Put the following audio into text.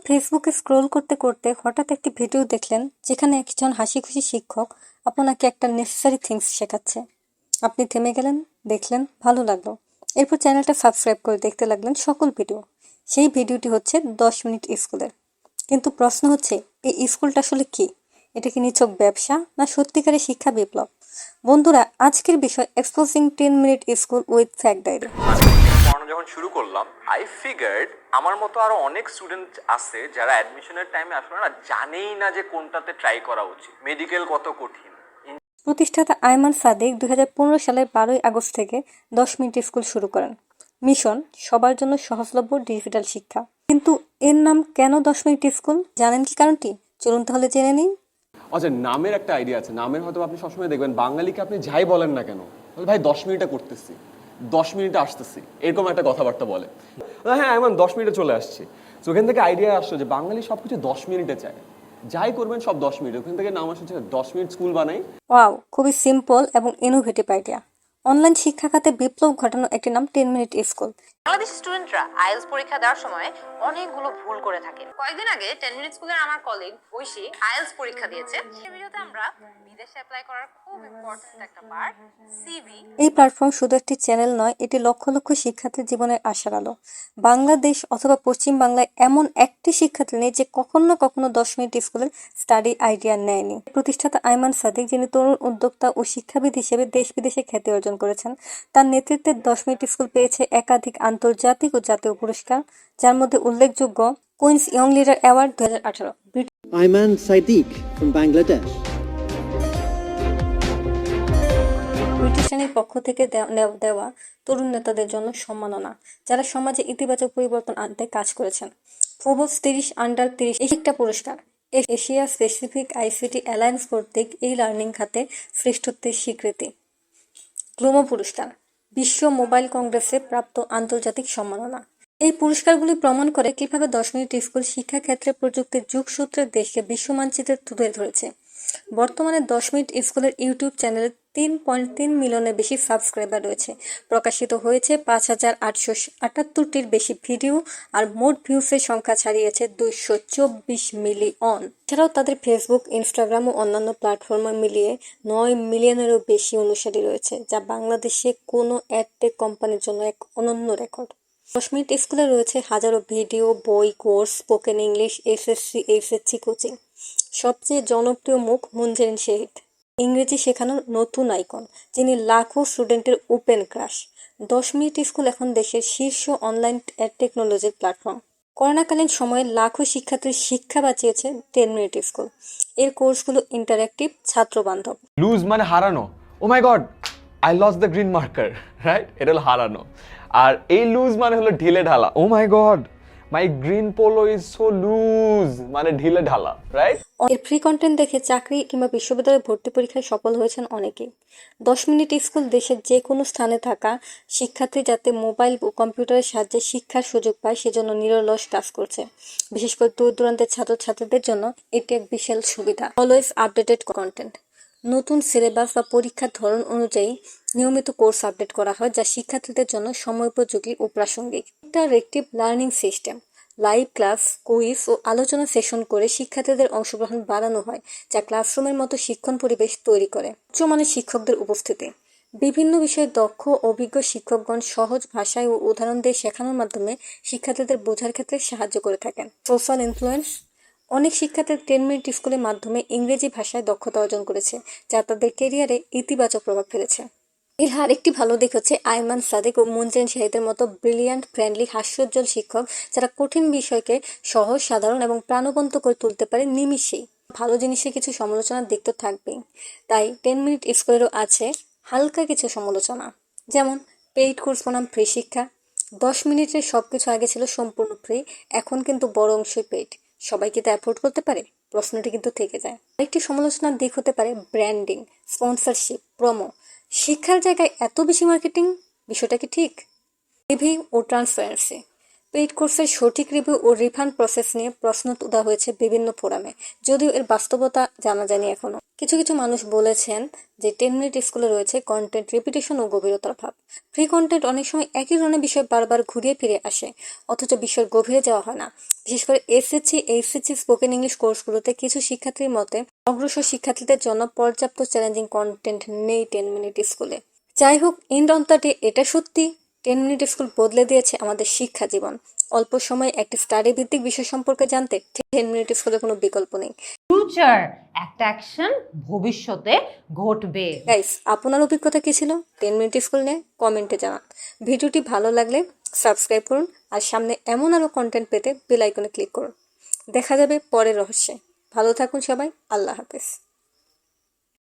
ফেসবুকে স্ক্রোল করতে করতে হঠাৎ একটি ভিডিও দেখলেন যেখানে একজন হাসিখুশি শিক্ষক আপনাকে একটা নেসেসারি থিংস শেখাচ্ছে। আপনি থেমে গেলেন, দেখলেন, ভালো লাগলো। এরপর চ্যানেলটা সাবস্ক্রাইব করে দেখতে লাগলেন সকল ভিডিও। সেই ভিডিওটি হচ্ছে 10 মিনিট স্কুলের। কিন্তু প্রশ্ন হচ্ছে, এই স্কুলটা আসলে কি? এটা কি নিছক ব্যবসা না সত্যিকারের শিক্ষা বিপ্লব? বন্ধুরা, আজকের বিষয় এক্সপোজিং 10 মিনিট স্কুল উইথ ফ্যাক্ট ডায়েরি। পড়ানো যখন শুরু করলাম, আই ফিগার্ড আমার মতো আরো অনেক স্টুডেন্ট আছে যারা অ্যাডমিশনের টাইমে আসলে না জানেই না যে কোনটাতে ট্রাই করা উচিত। মেডিকেল কত কঠিন। প্রতিষ্ঠাতা আয়মান সাদিক 2015 সালের 12ই আগস্ট থেকে 10 মিনিট স্কুল শুরু করেন। মিশন সবার জন্য সহজলভ্য ডিজিটাল শিক্ষা। কিন্তু এর নাম কেন 10 মিনিট স্কুল? জানেন কি কারণটি? চলুন তাহলে জেনে নিন। আচ্ছা, নামের একটা আইডিয়া আছে। নামের হয়তো আপনি সবসময় দেখবেন বাঙালিকে আপনি যাই বলেন না কেন, বলে ভাই 10 মিনিটে করতেছি, 10 মিনিটে আসতেছি, এরকম একটা কথাবার্তা বলে। হ্যাঁ, এমন 10 মিনিটে চলে আসছি। তো ওখান থেকে আইডিয়া আসলো যে বাঙালি সবকিছু 10 মিনিটে চায়, যাই করবেন সব 10 মিনিট। ওখান থেকে নাম আসছে 10 মিনিট স্কুল বানাই। ওয়াও, খুবই সিম্পল এবং ইনোভেটিভ আইডিয়া। অনলাইন শিক্ষা খাতে বিপ্লব ঘটানো একটি নাম 10 মিনিট স্কুল। বাংলাদেশি স্টুডেন্টরা আইএলটিএস পরীক্ষা দেওয়ার সময় অনেকগুলো ভুল করে থাকে। কয়েকদিন আগে 10 মিনিট স্কুলের আমার কলিগ ঐশী আইএলটিএস পরীক্ষা দিয়েছে। এই ভিডিওতে আমরা বিদেশে অ্যাপ্লাই করার খুব ইম্পর্টেন্ট একটা পার্ট, সিভি। এই প্ল্যাটফর্ম শুধু একটি চ্যানেল নয়, এটি লক্ষ লক্ষ শিক্ষার্থীর জীবনের আশার আলো। বাংলাদেশ অথবা পশ্চিম বাংলায় এমন একটি শিক্ষার্থী নেই যে কখনো না কখনো 10 মিনিট স্কুলের স্টাডি আইডিয়া নেয়নি। প্রতিষ্ঠাতা আয়মান সাদিক, যিনি তরুণ উদ্যোক্তা ও শিক্ষাবিদ হিসেবে দেশ বিদেশে খ্যাতি অর্জন করেছেন, তার নেতৃত্বে 10 মিনিট স্কুল পেয়েছে একাধিক আন্তর্জাতিক ও জাতীয় পুরস্কার, যার মধ্যে উল্লেখযোগ্য Queen's Young Leader Award 2018। Ayman Sadiq from Bangladesh. প্রতিষ্ঠানের পক্ষ থেকে দেওয়া তরুণ নেতাদের জন্য সম্মাননা, যারা সমাজে ইতিবাচক পরিবর্তন আনতে কাজ করেছেন। ফোর্বস 30 আন্ডার 30 একটা পুরস্কার। এশিয়া প্যাসিফিক আইসিটি অ্যালায়েন্স কর্তৃক এই লার্নিং খাতে শ্রেষ্ঠত্বের স্বীকৃতি। গ্লোমো পুরস্কার, বিশ্ব মোবাইল কংগ্রেসে প্রাপ্ত আন্তর্জাতিক সম্মাননা। এই পুরস্কারগুলি প্রমাণ করে কিভাবে 10 মিনিট স্কুল শিক্ষাক্ষেত্রে প্রযুক্তির যুগসূত্রের দেশকে বিশ্ব মানচিত্রে তুলে ধরেছে। বর্তমানে 10 মিনিট স্কুলের ইউটিউব চ্যানেলে 3.3 মিলিয়নের বেশি সাবস্ক্রাইবার রয়েছে। প্রকাশিত হয়েছে 5878টির বেশি ভিডিও, আর মোট ভিউসের সংখ্যা ছাড়িয়েছে 224 মিলিয়ন। এছাড়াও তাদের ফেসবুক, ইনস্টাগ্রাম ও অন্যান্য প্ল্যাটফর্মে মিলিয়ে 9 মিলিয়নেরও বেশি অনুসারী রয়েছে, যা বাংলাদেশে কোনো অ্যাডটেক কোম্পানির জন্য এক অনন্য রেকর্ড। 10 মিনিট স্কুলে রয়েছে হাজারো ভিডিও, বই, course, spoken English, SSC, HSC coaching. সবচেয়ে জনপ্রিয় মুখ মুনজেরিন শেহিদ, ইংরেজি শেখানোর নতুন আইকন, যিনি লাখো স্টুডেন্টের ওপেন ক্রাশ। 10 মিনিট স্কুল এখন দেশের শীর্ষ অনলাইন টেকনোলজির প্ল্যাটফর্ম। করোনাকালীন সময়ে লাখো শিক্ষার্থীর শিক্ষা বাঁচিয়েছে 10 মিনিট স্কুল। এর কোর্সগুলো ইন্টারঅ্যাক্টিভ, ছাত্র বান্ধব। লুজ মানে হারানো। Oh my god, I lost the green marker, right? এটা হলো হারানো। আর এই লুজ মানে হলো ঢিলে ঢালা। Oh my god, my green polo is so loose, মানে ঢিলে ঢালা, রাইট? এর ফ্রি কন্টেন্ট দেখে চাকরি কিংবা বিশ্ববিদ্যালয়ে ভর্তি পরীক্ষায় সফল হয়েছেন অনেকেই। 10 মিনিট স্কুল দেশের যে কোনো স্থানে থাকা শিক্ষার্থী যাতে মোবাইল ও কম্পিউটারের সাহায্যে শিক্ষার সুযোগ পায়, সেজন্য নিরলস কাজ করছে। বিশেষ করে দূর দূরান্তের ছাত্রছাত্রীদের জন্য এটি এক বিশাল সুবিধা। অলওয়েজ আপডেটেড কন্টেন্ট, নতুন সিলেবাস বা পরীক্ষার ধরন অনুযায়ী নিয়মিত কোর্স আপডেট করা হয়, যা শিক্ষার্থীদের জন্য সময়োপযোগী ও প্রাসঙ্গিক। Interactive learning system, live class, quiz ও আলোচনা সেশন করে শিক্ষার্থীদের অংশগ্রহণ বাড়ানো হয়, যা ক্লাসরুমের মতো শিক্ষণ পরিবেশ তৈরি করে। উচ্চমানের শিক্ষকদের উপস্থিতি, বিভিন্ন বিষয়ে দক্ষ অভিজ্ঞ শিক্ষকগণ সহজ ভাষায় ও উদাহরণ দিয়ে শেখানোর মাধ্যমে শিক্ষার্থীদের বোঝার ক্ষেত্রে সাহায্য করে থাকেন। সোশ্যাল ইনফ্লুয়েন্স, অনেক শিক্ষার্থী 10 মিনিট স্কুলের মাধ্যমে ইংরেজি ভাষায় দক্ষতা অর্জন করেছে, যা তাদের ক্যারিয়ারে ইতিবাচক প্রভাব ফেলেছে। এর আরেকটি ভালো দিক হচ্ছে আয়মান সাদিক ও মুনজেরিন শেহিদের মতো ব্রিলিয়ান্ট, ফ্রেন্ডলি, হাস্যোজ্জ্বল শিক্ষক, যারা কঠিন বিষয়কে সহজ, সাধারণ এবং প্রাণবন্ত করে তুলতে পারে নিমিষেই। ভালো জিনিসের কিছু সমালোচনার দিক তো থাকবেই, তাই 10 মিনিট স্কুলেরও আছে হালকা কিছু সমালোচনা। যেমন পেইড কোর্স বনাম ফ্রি শিক্ষা। 10 মিনিটের সবকিছু আগে ছিল সম্পূর্ণ ফ্রি, এখন কিন্তু বড় অংশই পেইড। সবাই কি তা অ্যাফোর্ড করতে পারে? প্রশ্নটি কিন্তু থেকে যায়। আরেকটি সমালোচনার দিক হতে পারে ব্র্যান্ডিং, স্পন্সরশিপ, প্রোমো। শিক্ষার জায়গায় এত বেশি মার্কেটিং, বিষয়টা কি ঠিক? রিভিউ ও ট্রান্সপারেন্সি, পেইড কোর্সের সঠিক রিভিউ ও রিফান্ড প্রসেস নিয়ে প্রশ্ন তোলা হয়েছে বিভিন্ন ফোরামে, যদিও এর বাস্তবতা জানা যায়নি এখনো। কিছু কিছু মানুষ বলেছেন যে 10 মিনিট স্কুলে রয়েছে কন্টেন্ট রিপিটেশন ও গভীরতার ভাব। ফ্রি কন্টেন্ট অনেক সময় একই ধরনের বিষয় বারবার ঘুরিয়ে ফিরে আসে, অথচ বিষয়ের গভীরে যাওয়া হয় না। বিশেষ করে এসএসসি, এইচএসসি স্পোকেন ইংলিশ কোর্সগুলোতে কিছু শিক্ষার্থীর মতে অগ্রসর শিক্ষার্থীদের জন্য পর্যাপ্ত চ্যালেঞ্জিং কন্টেন্ট নেই 10 মিনিট স্কুলে। যাই হোক, এন্ড অন দ্য ডে এটা সত্যি 10 মিনিট স্কুল বদলে দিয়েছে আমাদের শিক্ষা জীবন। অল্প সময়ে একটি স্টাডি ভিত্তিক বিষয় সম্পর্কে জানতে 10 মিনিট স্কুলের কোনো বিকল্প নেই। ফিউচার একটা অ্যাকশন ভবিষ্যতে ঘটবে। গাইস, আপনার অভিজ্ঞতা কি ছিল 10 মিনিট স্কুল নিয়ে? কমেন্টে জানান। ভিডিওটি ভালো লাগলে সাবস্ক্রাইব করুন আর সামনে এমন আরও কন্টেন্ট পেতে বেল আইকনে ক্লিক করুন। দেখা যাবে পরের রহস্যে। ভালো থাকুন সবাই, আল্লাহ হাফেজ।